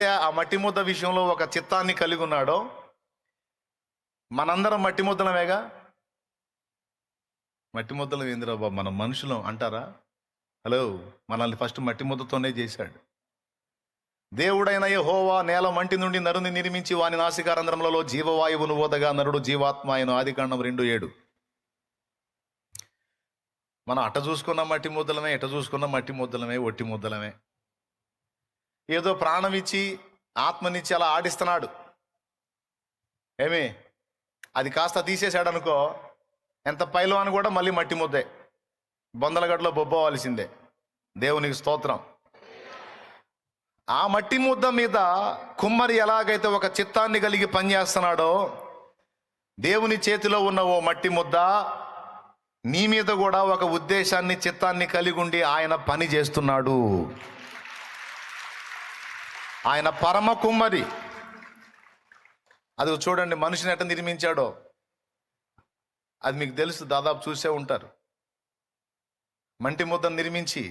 ఆ మట్టి ముద్ద విషయంలో ఒక చిత్తాన్ని కలిగి ఉన్నాడో, మనందరం మట్టి ముద్దలమేగా. మట్టి ముద్దలం ఏందిరా బాబు, మనం మనుషులం అంటారా? హలో, మనల్ని ఫస్ట్ మట్టి ముద్దతోనే చేశాడు. దేవుడైన యెహోవా నేల మంటి నుండి నరుని నిర్మించి వాని నాసికారంధ్రములలో జీవవాయువును ఊదగా నరుడు జీవాత్మ ఆయన. ఆదికాండం 2:7. మనం అట్ట చూసుకున్న మట్టి ముద్దలమే, ఎట చూసుకున్న మట్టి ముద్దలమే, ఒట్టి ముద్దలమే. ఏదో ప్రాణం ఇచ్చి ఆత్మనిచ్చి అలా ఆడిస్తున్నాడు. ఏమి అది కాస్త తీసేశాడు అనుకో, ఎంత పైలో అని కూడా మళ్ళీ మట్టి ముద్దే, బొందలగడ్డలో బొబ్బవలసిందే. దేవునికి స్తోత్రం. ఆ మట్టి ముద్ద మీద కుమ్మరి ఎలాగైతే ఒక చిత్తాన్ని కలిగి పనిచేస్తున్నాడో, దేవుని చేతిలో ఉన్న ఓ మట్టి ముద్ద నీ మీద కూడా ఒక ఉద్దేశాన్ని, చిత్తాన్ని కలిగి ఉండి ఆయన పని చేస్తున్నాడు. ఆయన పరమ కుమ్మరి. అది చూడండి, మనిషిని ఎట్ట నిర్మించాడో అది మీకు తెలుసు, దాదాపు చూసే ఉంటారు. మట్టి ముద్దను నిర్మించి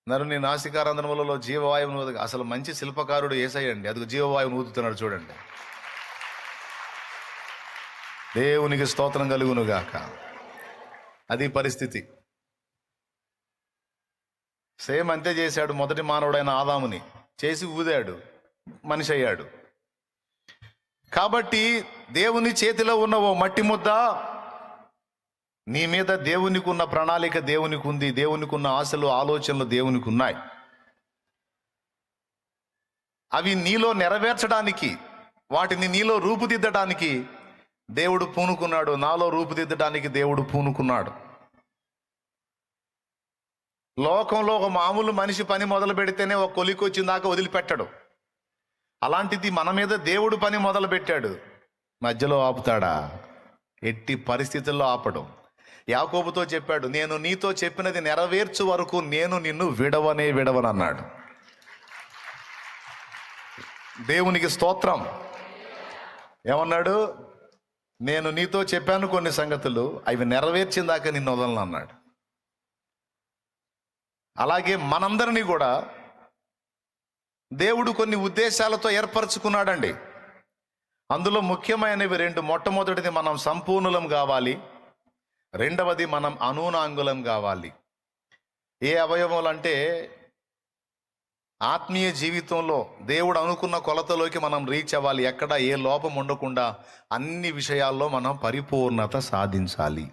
నరుని నాసికారంధ్రములలో జీవవాయువును ఊదగా. అసలు మంచి శిల్పకారుడు యేసయ్యండి, అది జీవవాయువును ఊదుతున్నాడు చూడండి. దేవునికి స్తోత్రం కలుగునుగాక. అది పరిస్థితి. సేమ్ అంతే చేశాడు. మొదటి మానవుడైన ఆదాముని చేసి ఊదాడు, మనిషి అయ్యాడు. కాబట్టి దేవుని చేతిలో ఉన్న ఓ మట్టి ముద్ద, నీ మీద దేవునికి ఉన్న ప్రణాళిక దేవునికి ఉంది, దేవునికి ఉన్న ఆశలు, ఆలోచనలు దేవునికి ఉన్నాయి. అవి నీలో నెరవేర్చడానికి, వాటిని నీలో రూపుదిద్దడానికి దేవుడు పూనుకున్నాడు. నాలో రూపుదిద్దడానికి దేవుడు పూనుకున్నాడు. లోకంలో ఒక మామూలు మనిషి పని మొదలు పెడితేనే ఒక కొలికి వచ్చిన దాకా వదిలిపెట్టడు. అలాంటిది మన మీద దేవుడు పని మొదలు పెట్టాడు. మధ్యలో ఆపుతాడా? ఎట్టి పరిస్థితుల్లో ఆపడం. యాకోబుతో చెప్పాడు, నేను నీతో చెప్పినది నెరవేర్చు వరకు నేను నిన్ను విడవనన్నాడు. దేవునికి స్తోత్రం. ఏమన్నాడు? నేను నీతో చెప్పాను కొన్ని సంగతులు, అవి నెరవేర్చిన దాకా నిన్ను వదలను అన్నాడు. అలాగే మనందరినీ కూడా దేవుడు కొన్ని ఉద్దేశాలతో ఏర్పరచుకున్నాడండి. అందులో ముఖ్యమైనవి 2. మొట్టమొదటిది, మనం సంపూర్ణులం కావాలి. రెండవది, మనం అనూనాంగులం కావాలి. ఏ అవయవాలు అంటే, ఆత్మీయ జీవితంలో దేవుడు అనుకున్న కొలతలోకి మనం రీచ్ అవ్వాలి. ఎక్కడ ఏ లోపం ఉండకుండా అన్ని విషయాల్లో మనం పరిపూర్ణత సాధించాలి.